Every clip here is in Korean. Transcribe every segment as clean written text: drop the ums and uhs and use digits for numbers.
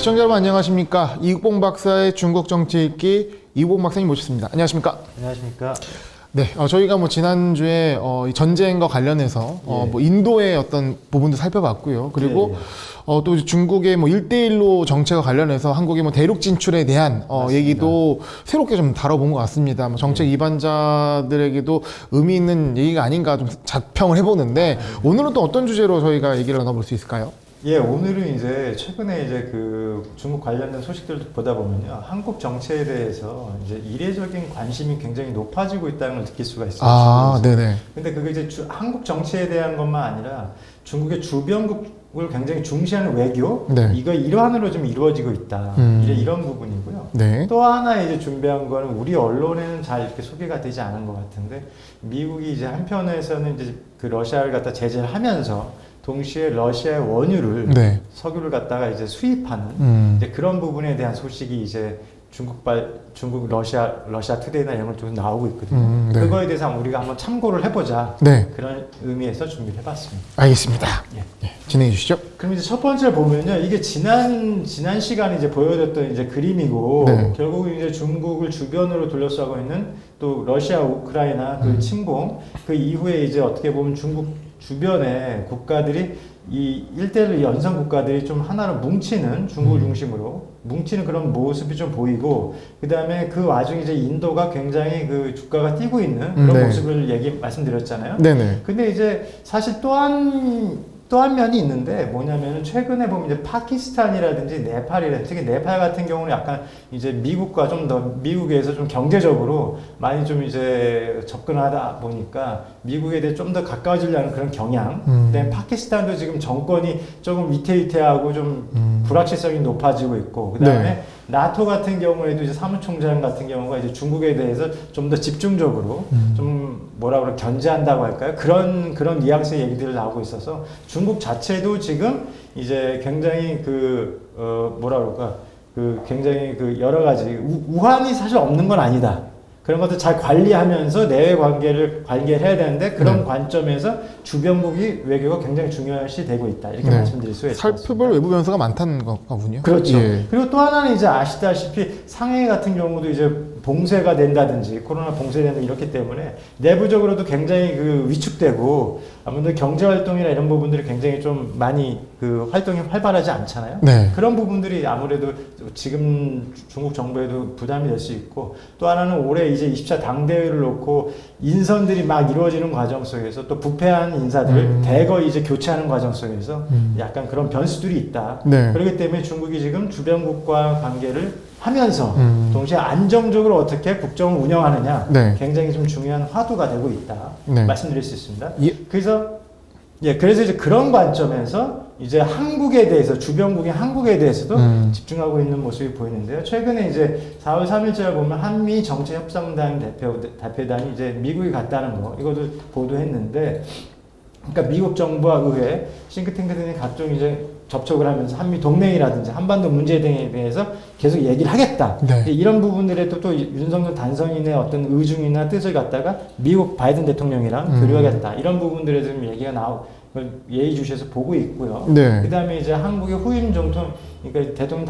시청자 여러분 안녕하십니까. 이국봉 박사의 중국 정치 읽기 이국봉 박사님 모셨습니다. 안녕하십니까. 안녕하십니까. 네, 저희가 뭐 지난주에 이 전쟁과 관련해서 뭐 인도의 어떤 부분도 살펴봤고요. 그리고 또 중국의 뭐 1대1로 정책과 관련해서 한국의 뭐 대륙 진출에 대한 얘기도 새롭게 좀 다뤄본 것 같습니다. 뭐 정책 이반자들에게도 의미 있는 얘기가 아닌가 좀 자평을 해보는데 오늘은 또 어떤 주제로 저희가 얘기를 나눠볼 수 있을까요? 예, 오늘은 이제 최근에 이제 그 중국 관련된 소식들을 보다 보면요, 한국 정치에 대해서 이제 이례적인 관심이 굉장히 높아지고 있다는 걸 느낄 수가 있어요. 아, 네네. 근데 그게 이제 한국 정치에 대한 것만 아니라 중국의 주변국을 굉장히 중시하는 외교, 네. 이거 일환으로 좀 이루어지고 있다. 이런 부분이고요. 네. 또 하나 이제 준비한 거는 우리 언론에는 잘 이렇게 소개가 되지 않은 것 같은데, 미국이 이제 한편에서는 이제 그 러시아를 갖다 제재를 하면서 동시에 러시아의 원유를 네. 석유를 갖다가 이제 수입하는 이제 그런 부분에 대한 소식이 이제 중국 러시아 투데이나 이런 걸 통해서 나오고 있거든요. 네. 그거에 대해서 우리가 한번 참고를 해보자. 네. 그런 의미에서 준비를 해봤습니다. 알겠습니다. 예. 네, 진행해 주시죠. 그럼 이제 첫 번째를 보면요, 이게 지난 시간에 이제 보여줬던 이제 그림이고, 네. 결국 이제 중국을 주변으로 둘러싸고 있는 또 러시아, 우크라이나 그 침공, 그 이후에 이제 어떻게 보면 중국 주변의 국가들이 이 1대1 연성 국가들이 좀 하나로 뭉치는 중국을 중심으로 뭉치는 그런 모습이 좀 보이고, 그 다음에 그 와중에 이제 인도가 굉장히 그 주가가 뛰고 있는 그런 네. 모습을 말씀드렸잖아요. 네네. 근데 이제 사실 또 한 면이 있는데 뭐냐면은 최근에 보면 이제 파키스탄이라든지 네팔이라든지 특히 네팔 같은 경우는 약간 이제 미국과 좀 더 미국에서 좀 경제적으로 많이 좀 이제 접근하다 보니까 미국에 대해 좀 더 가까워지려는 그런 경향. 그다음에 파키스탄도 지금 정권이 조금 위태위태하고 좀 불확실성이 높아지고 있고, 그다음에 네. 나토 같은 경우에도 이제 사무총장 같은 경우가 이제 중국에 대해서 좀 더 집중적으로 좀 뭐라 그래 견제한다고 할까요? 그런 뉘앙스의 얘기들이 나오고 있어서 중국 자체도 지금 이제 굉장히 뭐라 그럴까 굉장히 여러 가지 우환이 사실 없는 건 아니다. 그런 것도 잘 관리하면서 내외 관계를 해야 되는데 그런 관점에서 주변국이 외교가 굉장히 중요시 되고 있다. 이렇게 말씀드릴 수 있을 것 같습니다. 살펴볼 외부 변수가 많다는 거군요. 그렇죠. 예. 그리고 또 하나는 이제 아시다시피 상해 같은 경우도 이제 봉쇄가 된다든지 코로나 봉쇄되는 이렇기 때문에 내부적으로도 굉장히 위축되고 아무래도 경제 활동이나 이런 부분들이 굉장히 좀 많이 활동이 활발하지 않잖아요. 네. 그런 부분들이 아무래도 지금 중국 정부에도 부담이 될 수 있고, 또 하나는 올해 이제 20차 당대회를 놓고 인선들이 막 이루어지는 과정 속에서 또 부패한 인사들을 대거 이제 교체하는 과정 속에서 약간 그런 변수들이 있다. 네. 그렇기 때문에 중국이 지금 주변국과 관계를 하면서 동시에 안정적으로 어떻게 국정을 운영하느냐, 네. 굉장히 좀 중요한 화두가 되고 있다. 네. 말씀드릴 수 있습니다. 예. 그래서 이제 그런 관점에서 이제 한국에 대해서 주변국인 한국에 대해서도 집중하고 있는 모습이 보이는데요. 최근에 이제 4월 3일자를 보면 한미 정책협상단 대표단이 이제 미국에 갔다는 거 이것도 보도했는데, 그러니까 미국 정부와 의회, 싱크탱크 등이 각종 이제 접촉을 하면서 한미 동맹이라든지 한반도 문제 등에 대해서 계속 얘기를 하겠다. 네. 이런 부분들에 또 윤석열 단성인의 어떤 의중이나 뜻을 갖다가 미국 바이든 대통령이랑 교류하겠다. 이런 부분들에 좀 얘기가 예의주시해서 보고 있고요. 네. 그 다음에 이제 한국의 후임总统, 그러니까 대통령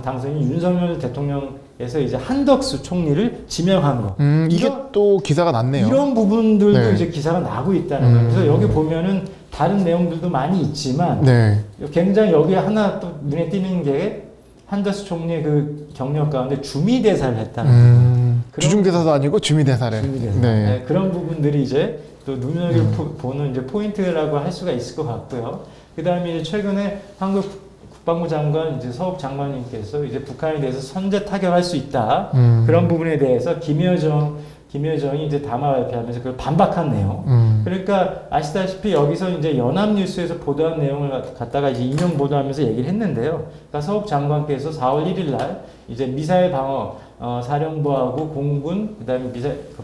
당선인 윤석열 대통령에서 이제 한덕수 총리를 지명한 거. 이게 또 기사가 났네요. 이런 부분들도 네. 이제 기사가 나고 있다는 거예요. 그래서 여기 보면은 다른 내용들도 많이 있지만, 네. 굉장히 여기에 하나 또 눈에 띄는 게 한덕수 총리의 그 경력 가운데 주미대사를 했다는 거예요. 주중대사도 아니고 주미대사를. 주미대사. 네. 네, 그런 부분들이 이제 또 눈여겨보는 이제 포인트라고 할 수가 있을 것 같고요. 그 다음에 이제 최근에 한국 국방부 장관 이제 서욱 장관님께서 이제 북한에 대해서 선제 타격할 수 있다. 그런 부분에 대해서 김여정이 이제 담화 발표하면서 그걸 반박한 내용. 그러니까 아시다시피 여기서 이제 연합뉴스에서 보도한 내용을 갖다가 이제 인용 보도하면서 얘기를 했는데요. 그러니까 서욱 장관께서 4월 1일 날 이제 미사일 방어 사령부하고 공군, 그 다음에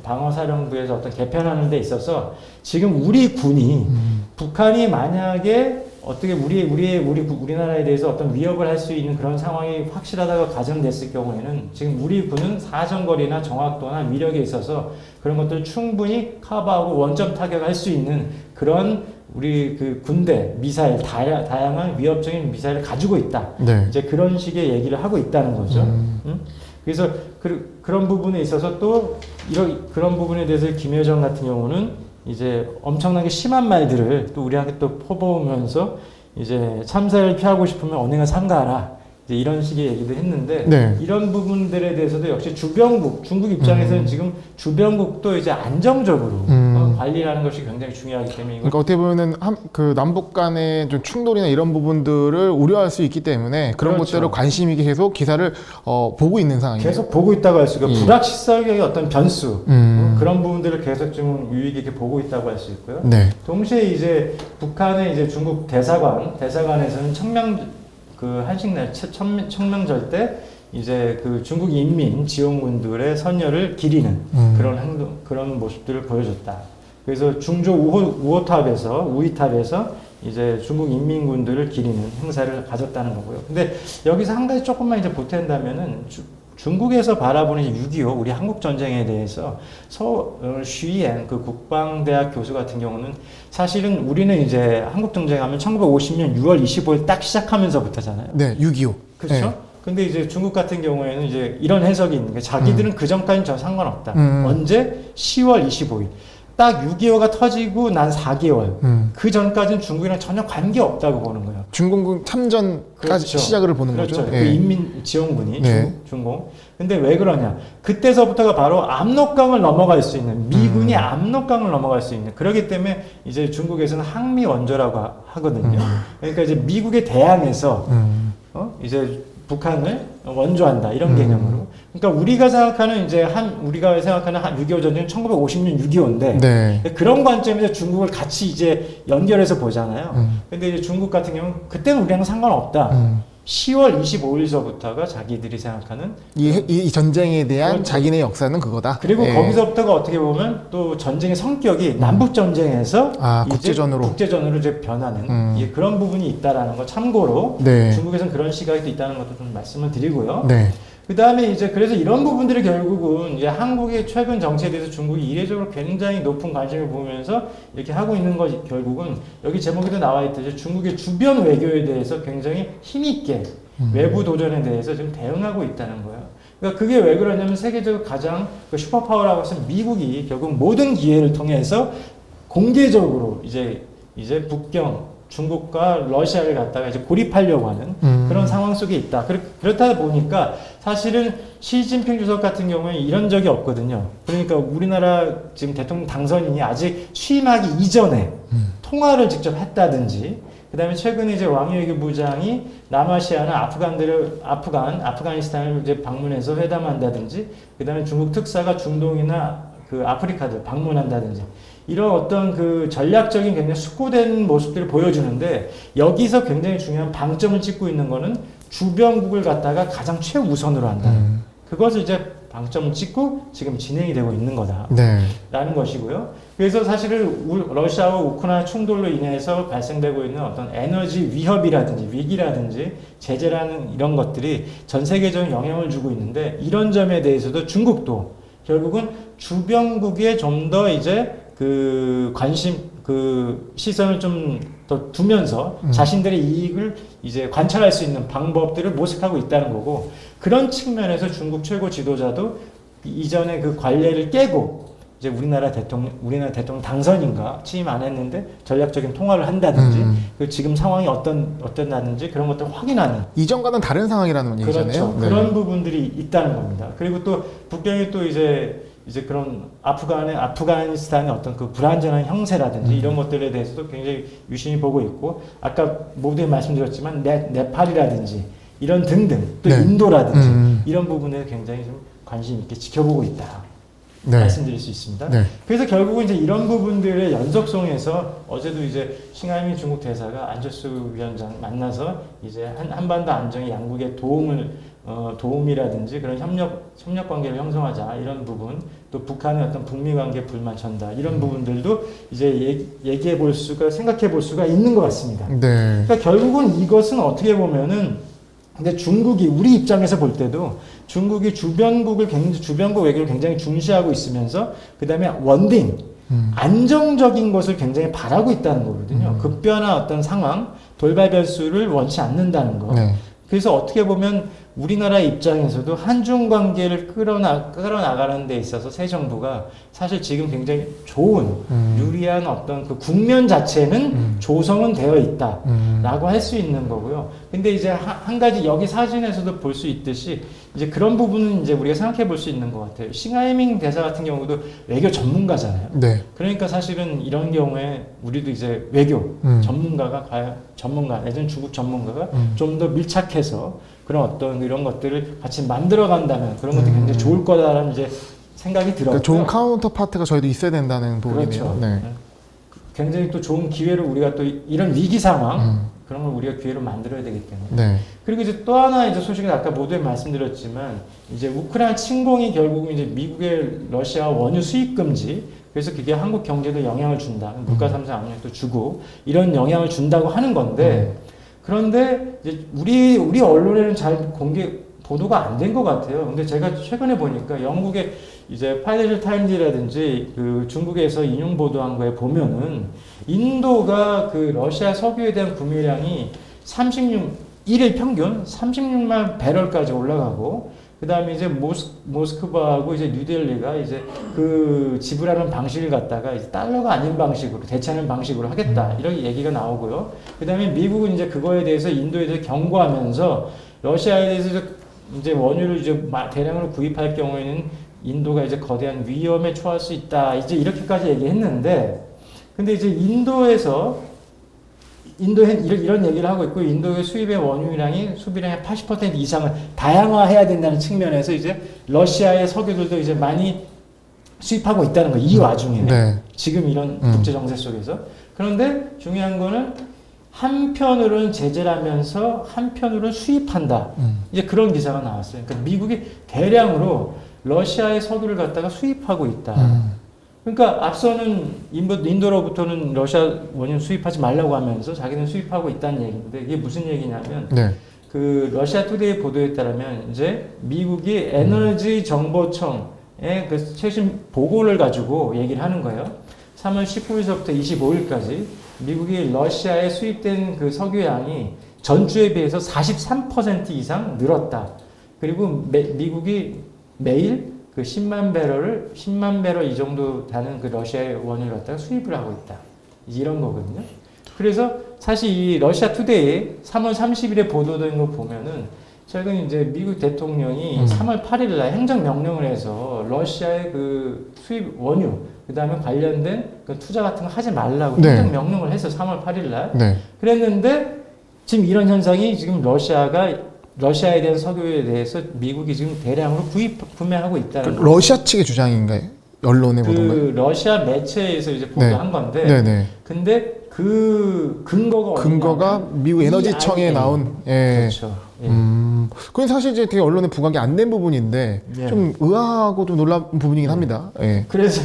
방어 사령부에서 어떤 개편하는 데 있어서 지금 우리 군이 북한이 만약에 어떻게 우리나라에 대해서 어떤 위협을 할 수 있는 그런 상황이 확실하다고 가정됐을 경우에는 지금 우리 군은 사정거리나 정확도나 위력에 있어서 그런 것들을 충분히 커버하고 원점 타격할 수 있는 그런 우리 그 군대 미사일 다양한 위협적인 미사일을 가지고 있다. 네. 이제 그런 식의 얘기를 하고 있다는 거죠. 그래서 그런 부분에 있어서 또 그런 부분에 대해서 김여정 같은 경우는 이제 엄청나게 심한 말들을 또 우리한테 또 퍼부으면서 이제 참사를 피하고 싶으면 언행을 삼가하라. 이제 이런 식의 얘기도 했는데 네. 이런 부분들에 대해서도 역시 주변국 중국 입장에서는 지금 주변국도 이제 안정적으로 관리하는 것이 굉장히 중요하기 때문에 이걸 그러니까 어떻게 보면은 그 남북 간의 좀 충돌이나 이런 부분들을 우려할 수 있기 때문에 그런 그렇죠. 것들을 관심 있게 계속 기사를 보고 있는 상황이에요. 계속 보고 있다고 할 수 있고 예. 불확실성의 어떤 변수 그런 부분들을 계속 좀 유의 깊게 보고 있다고 할 수 있고요. 네. 동시에 이제 북한의 이제 중국 대사관에서는 한식날 청명절 때 이제 그 중국 인민 지원군들의 선열을 기리는 그런 모습들을 보여줬다. 그래서 중조 우이탑에서 이제 중국 인민군들을 기리는 행사를 가졌다는 거고요. 근데 여기서 한 가지 조금만 이제 보탠다면은 중국에서 바라보는 6.25 우리 한국 전쟁에 대해서 쉬ien 그 국방대학 교수 같은 경우는 사실은 우리는 이제 한국 전쟁하면 1950년 6월 25일 딱 시작하면서부터잖아요. 네, 6.25. 그렇죠? 네. 근데 이제 중국 같은 경우에는 이제 이런 해석이 있는 게 자기들은 그 전까지는 전 상관없다. 언제? 10월 25일. 딱 6.25가 터지고 난 4개월. 그 전까지는 중국이랑 전혀 관계없다고 보는 거예요. 중공군 참전까지 그렇죠. 시작을 보는 그렇죠. 거죠. 그 예. 인민 지원군이 네. 중공. 근데 왜 그러냐? 그때서부터가 바로 압록강을 넘어갈 수 있는 미군이 압록강을 넘어갈 수 있는 그렇기 때문에 이제 중국에서는 항미 원조라고 하거든요. 그러니까 이제 미국에 대항해서 이제 북한을 원조한다 이런 개념으로. 그러니까 우리가 생각하는 6.25 전쟁은 1950년 6.25인데 네. 그런 관점에서 중국을 같이 이제 연결해서 보잖아요. 근데 이제 중국 같은 경우는 그때는 우리랑 상관없다. 10월 25일서부터가 자기들이 생각하는 이 전쟁에 대한 그렇죠. 자기네 역사는 그거다. 그리고 예. 거기서부터가 어떻게 보면 또 전쟁의 성격이 남북 전쟁에서 국제전으로 이제 변하는 그런 부분이 있다라는 거 참고로 네. 중국에서는 그런 시각이 또 있다는 것도 좀 말씀을 드리고요. 네. 그 다음에 이제 그래서 이런 부분들이 결국은 이제 한국의 최근 정치에 대해서 중국이 이례적으로 굉장히 높은 관심을 보이면서 이렇게 하고 있는 것이 결국은 여기 제목에도 나와 있듯이 중국의 주변 외교에 대해서 굉장히 힘있게 외부 도전에 대해서 지금 대응하고 있다는 거예요. 그러니까 그게 왜 그러냐면 세계적으로 가장 그 슈퍼파워라고 해서 미국이 결국 모든 기회를 통해서 공개적으로 이제 북경 중국과 러시아를 갖다가 이제 고립하려고 하는 그런 상황 속에 있다. 그렇다 보니까 사실은 시진핑 주석 같은 경우에 이런 적이 없거든요. 그러니까 우리나라 지금 대통령 당선인이 아직 취임하기 이전에 통화를 직접 했다든지, 그 다음에 최근에 이제 왕이 부장이 남아시아나 아프가니스탄을 이제 방문해서 회담한다든지, 그 다음에 중국 특사가 중동이나 그 아프리카를 방문한다든지, 이런 어떤 그 전략적인 굉장히 숙고된 모습들을 보여주는데 여기서 굉장히 중요한 방점을 찍고 있는 거는 주변국을 갖다가 가장 최우선으로 한다. 그것을 이제 방점을 찍고 지금 진행이 되고 있는 거다. 네. 라는 것이고요. 그래서 사실은 러시아와 우크라이나 충돌로 인해서 발생되고 있는 어떤 에너지 위협이라든지 위기라든지 제재라는 이런 것들이 전 세계적인 영향을 주고 있는데 이런 점에 대해서도 중국도 결국은 주변국에 좀 더 이제 그 시선을 좀 더 두면서 자신들의 이익을 이제 관찰할 수 있는 방법들을 모색하고 있다는 거고, 그런 측면에서 중국 최고 지도자도 이전에 그 관례를 깨고 이제 우리나라 대통령 당선인가 취임 안 했는데 전략적인 통화를 한다든지 그 지금 상황이 어떤다든지 그런 것들을 확인하는, 이전과는 다른 상황이라는 얘기잖아요. 그렇죠. 네. 그런 부분들이 있다는 겁니다. 그리고 또 북경이 또 이제 그런 아프가니스탄의 어떤 그 불안전한 형세라든지 이런 것들에 대해서도 굉장히 유심히 보고 있고, 아까 모두에 말씀드렸지만 네팔이라든지 이런 등등 또 네. 인도라든지 이런 부분에 굉장히 좀 관심 있게 지켜보고 있다. 네. 말씀드릴 수 있습니다. 네. 그래서 결국은 이제 이런 부분들의 연속성에서 어제도 이제 싱하이민 중국 대사가 안철수 위원장 만나서 이제 한반도 안정에 양국의 도움이라든지 그런 협력 관계를 형성하자 이런 부분, 또 북한의 어떤 북미 관계 불만 전달 이런 부분들도 이제 생각해 볼 수가 있는 것 같습니다. 네. 그러니까 결국은 이것은 어떻게 보면은 근데 중국이 우리 입장에서 볼 때도 중국이 주변국 외교를 굉장히 중시하고 있으면서 그 다음에 안정적인 것을 굉장히 바라고 있다는 거거든요. 급변한 어떤 상황, 돌발 변수를 원치 않는다는 거. 네. 그래서 어떻게 보면 우리나라 입장에서도 한중 관계를 끌어나가는 데 있어서 새 정부가 사실 지금 굉장히 좋은 유리한 어떤 그 국면 자체는 조성은 되어 있다라고 할 수 있는 거고요. 근데 이제 한 가지 여기 사진에서도 볼 수 있듯이 이제 그런 부분은 이제 우리가 생각해 볼 수 있는 것 같아요. 싱하이밍 대사 같은 경우도 외교 전문가잖아요. 네. 그러니까 사실은 이런 경우에 우리도 이제 외교 전문가가 과연 전문가, 예전 중국 전문가가 좀 더 밀착해서 그런 어떤 이런 것들을 같이 만들어 간다면 그런 것도 굉장히 좋을 거다라는 이제 생각이 들었고요. 그러니까 좋은 카운터 파트가 저희도 있어야 된다는 부분이네요. 그렇죠. 네. 굉장히 또 좋은 기회를 우리가 또 이런 위기 상황 그런 걸 우리가 기회로 만들어야 되기 때문에. 네. 그리고 이제 또 하나 이제 소식은 아까 모두에 말씀드렸지만 이제 우크라이나 침공이 결국은 이제 미국의 러시아 원유 수입 금지 그래서 그게 한국 경제도 영향을 준다. 물가 상승 압력도 주고 이런 영향을 준다고 하는 건데 그런데 이제 우리 언론에는 잘 공개 보도가 안 된 것 같아요. 근데 제가 최근에 보니까 영국의 이제 파이낸셜 타임즈라든지 그 중국에서 인용 보도한 거에 보면은 인도가 그 러시아 석유에 대한 구매량이 1일 평균 36만 배럴까지 올라가고 그 다음에 이제 모스크바하고 이제 뉴델리가 이제 그 지불하는 방식을 갖다가 이제 달러가 아닌 방식으로 대체하는 방식으로 하겠다 이렇게 얘기가 나오고요. 그 다음에 미국은 이제 그거에 대해서 인도에 대해서 경고하면서 러시아에 대해서 이제 원유를 이제 대량으로 구입할 경우에는 인도가 이제 거대한 위험에 처할 수 있다 이제 이렇게까지 얘기했는데 근데 이제 인도에서 이런 얘기를 하고 있고 인도의 수입의 원유량이 수비량의 80% 이상을 다양화해야 된다는 측면에서 이제 러시아의 석유들도 이제 많이 수입하고 있다는 거예요. 이 와중에 네. 지금 이런 국제 정세 속에서 그런데 중요한 거는 한편으로는 제재를 하면서 한편으로는 수입한다. 이제 그런 기사가 나왔어요. 그러니까 미국이 대량으로 러시아의 석유를 갖다가 수입하고 있다. 그러니까 앞서는 인도로부터는 러시아 원유 수입하지 말라고 하면서 자기는 수입하고 있다는 얘기인데 이게 무슨 얘기냐면 네. 그 러시아 투데이 보도에 따르면 이제 미국이 에너지 정보청의 그 최신 보고를 가지고 얘기를 하는 거예요. 3월 19일서부터 25일까지 미국이 러시아에 수입된 그 석유량이 전주에 비해서 43% 이상 늘었다. 그리고 미국이 매일 그 10만 배럴 이 정도 되는 그 러시아의 원유를 갖다가 수입을 하고 있다. 이런 거거든요. 그래서 사실 이 러시아 투데이 3월 30일에 보도된 거 보면은 최근 이제 미국 대통령이 3월 8일 날 행정명령을 해서 러시아의 그 수입 원유 그 다음에 관련된 그 투자 같은 거 하지 말라고 네. 행정명령을 해서 3월 8일 날 네. 그랬는데 지금 이런 현상이 지금 러시아에 대한 석유에 대해서 미국이 지금 대량으로 구매하고 있다는 그 러시아 측의 주장인가요? 언론의 보도인가요? 그 러시아 매체에서 이제 보도한 건데 네네. 근데 그 근거가 미국 에너지청에 EIA. 나온 예. 그렇죠. 예. 그건 사실 이제 되게 언론에 부각이 안 된 부분인데 예. 좀 의아하고 좀 놀라운 부분이긴 합니다. 예. 그래서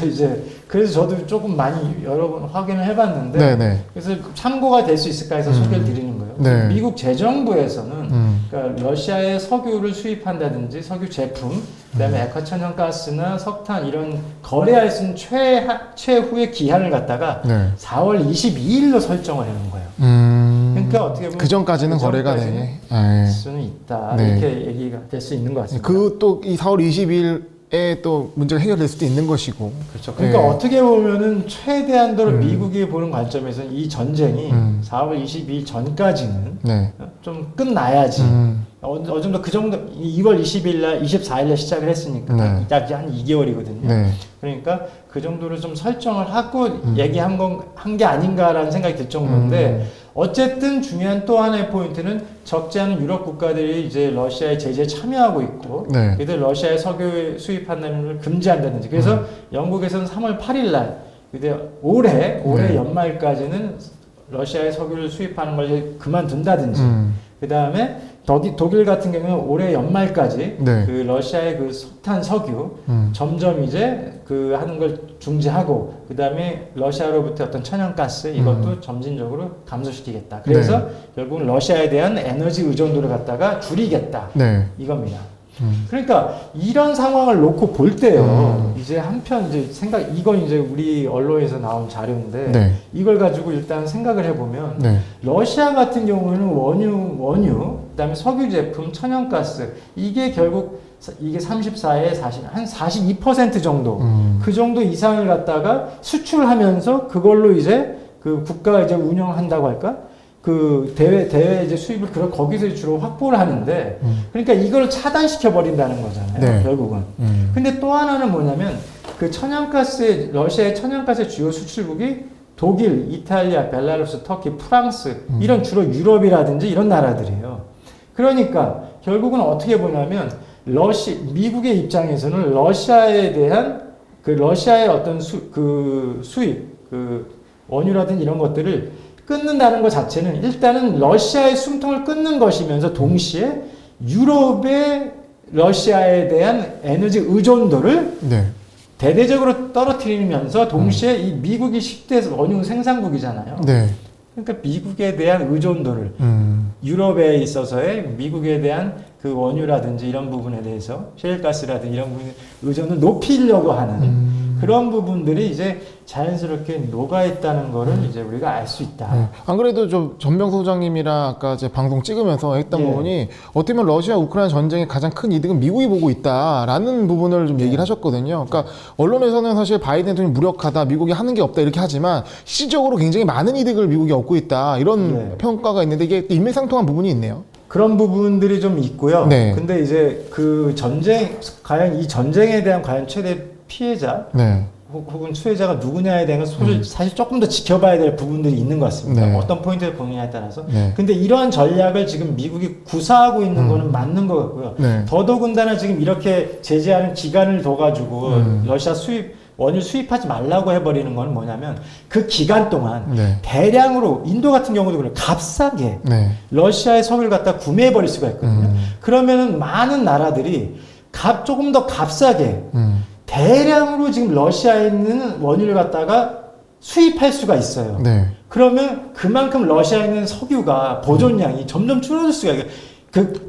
저도 조금 많이 여러 번 확인을 해봤는데 네네. 그래서 참고가 될 수 있을까 해서 소개를 드리는 거예요. 네. 미국 재정부에서는 그러니까 러시아의 석유를 수입한다든지 석유 제품, 그다음에 액화천연가스나 석탄 이런 거래할 수 있는 최후의 기한을 갖다가 네. 4월 22일로 설정을 해놓은 거예요. 그러니까 어떻게 보면 그 전까지는 거래가 되네. 예. 수는 있다 네. 이렇게 얘기가 될 수 있는 것 같습니다. 그 또 이 4월 20일에 또 문제가 해결될 수도 있는 것이고. 그렇죠. 그러니까 네. 어떻게 보면은 최대한도로 미국이 보는 관점에서는 이 전쟁이 4월 22일 전까지는 네. 좀 끝나야지. 어느 정도 그 정도 2월 20일 날 24일 날 시작을 했으니까 네. 약 한 2개월이거든요. 네. 그러니까 그 정도로 좀 설정을 하고 얘기한 게 아닌가라는 생각이 들 정도인데 어쨌든 중요한 또 하나의 포인트는 적지 않은 유럽 국가들이 이제 러시아의 제재에 참여하고 있고 네. 그들 러시아의 석유 수입한다는 걸 금지한다든지 그래서 영국에서는 3월 8일 날 올해 네. 연말까지는 러시아의 석유를 수입하는 걸 이제 그만둔다든지 그 다음에 독일 같은 경우는 올해 연말까지 네. 그 러시아의 그 석탄 석유 점점 이제 그 하는 걸 중지하고 그 다음에 러시아로부터 어떤 천연가스 이것도 점진적으로 감소시키겠다. 그래서 결국은 러시아에 대한 에너지 의존도를 갖다가 줄이겠다. 네. 이겁니다. 그러니까 이런 상황을 놓고 볼 때요. 이제 한편 이제 이건 이제 우리 언론에서 나온 자료인데 네. 이걸 가지고 일단 생각을 해보면 네. 러시아 같은 경우에는 원유, 그다음에 석유 제품, 천연가스 이게 결국 이게 34에 42% 정도 그 정도 이상을 갖다가 수출하면서 그걸로 이제 그 국가가 이제 운영한다고 할까? 그 대외 이제 수입을 거기서 주로 확보를 하는데 그러니까 이걸 차단시켜 버린다는 거잖아요. 네. 결국은. 근데 또 하나는 뭐냐면 그 러시아의 천연가스의 주요 수출국이 독일, 이탈리아, 벨라루스, 터키, 프랑스 이런 주로 유럽이라든지 이런 나라들이에요. 그러니까 결국은 어떻게 보냐면 미국의 입장에서는 러시아에 대한 그 러시아의 어떤 수입, 원유라든지 이런 것들을 끊는다는 것 자체는 일단은 러시아의 숨통을 끊는 것이면서 동시에 유럽의 러시아에 대한 에너지 의존도를 네. 대대적으로 떨어뜨리면서 동시에 이 미국이 10대 원유 생산국이잖아요. 네. 그러니까 미국에 대한 의존도를 유럽에 있어서의 미국에 대한 그 원유라든지 이런 부분에 대해서 셰일가스라든지 이런 부분의 의존을 높이려고 하는 그런 부분들이 이제 자연스럽게 녹아있다는 거를 이제 우리가 알 수 있다. 네. 안 그래도 좀 전병 소장님이랑 아까 제 방송 찍으면서 했던 예. 부분이 어떻게 보면 러시아 우크라이나 전쟁의 가장 큰 이득은 미국이 보고 있다라는 부분을 좀 얘기를 하셨거든요. 그러니까 언론에서는 사실 바이든 대통령이 무력하다, 미국이 하는 게 없다 이렇게 하지만 실질적으로 굉장히 많은 이득을 미국이 얻고 있다 이런 네. 평가가 있는데 이게 일맥상통한 부분이 있네요. 그런 부분들이 좀 있고요. 네. 근데 이제 과연 이 전쟁에 대한 과연 최대 피해자 네. 혹은 수혜자가 누구냐에 대한 건 사실 조금 더 지켜봐야 될 부분들이 있는 것 같습니다. 네. 어떤 포인트를 보느냐에 따라서. 네. 근데 이러한 전략을 지금 미국이 구사하고 있는 거는 맞는 것 같고요. 네. 더더군다나 지금 이렇게 제재하는 기간을 둬가지고 러시아 원유 수입하지 말라고 해버리는 거는 뭐냐면 그 기간 동안 네. 대량으로 인도 같은 경우도 그래요. 값싸게 네. 러시아의 석유를 갖다 구매해버릴 수가 있거든요. 그러면은 많은 나라들이 조금 더 값싸게 대량으로 지금 러시아에 있는 원유를 갖다가 수입할 수가 있어요. 네. 그러면 그만큼 러시아에 있는 석유가 보존량이 점점 줄어들 수가 있어요.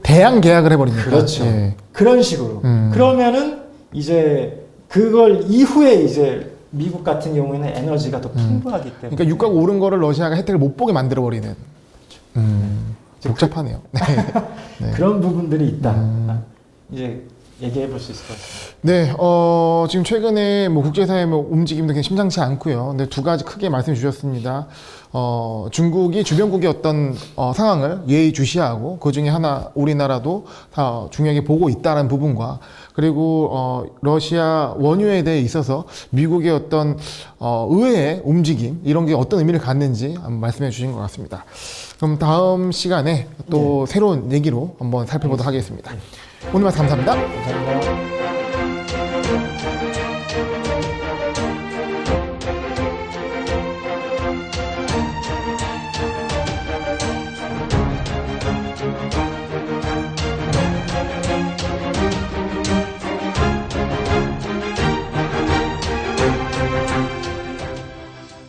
대양 계약을 해버리니까. 그렇죠. 예. 그런 식으로. 그러면은 이제 그걸 이후에 이제 미국 같은 경우에는 에너지가 더 풍부하기 때문에. 그러니까 유가가 오른 거를 러시아가 혜택을 못 보게 만들어버리는. 복잡하네요. 네. 네. 그런 부분들이 있다. 이제 얘기해 볼 수 있을 것 같습니다. 네, 지금 최근에 뭐 국제사회 뭐 움직임도 굉장히 심상치 않고요. 근데 두 가지 크게 말씀해 주셨습니다. 중국이 주변국의 어떤 상황을 예의주시하고 그 중에 하나 우리나라도 다 중요하게 보고 있다는 부분과 그리고 러시아 원유에 대해 있어서 미국의 어떤 의회의 움직임 이런 게 어떤 의미를 갖는지 한번 말씀해 주신 것 같습니다. 그럼 다음 시간에 또 새로운 얘기로 한번 살펴보도록 하겠습니다. 오늘 말씀 감사합니다. 감사합니다.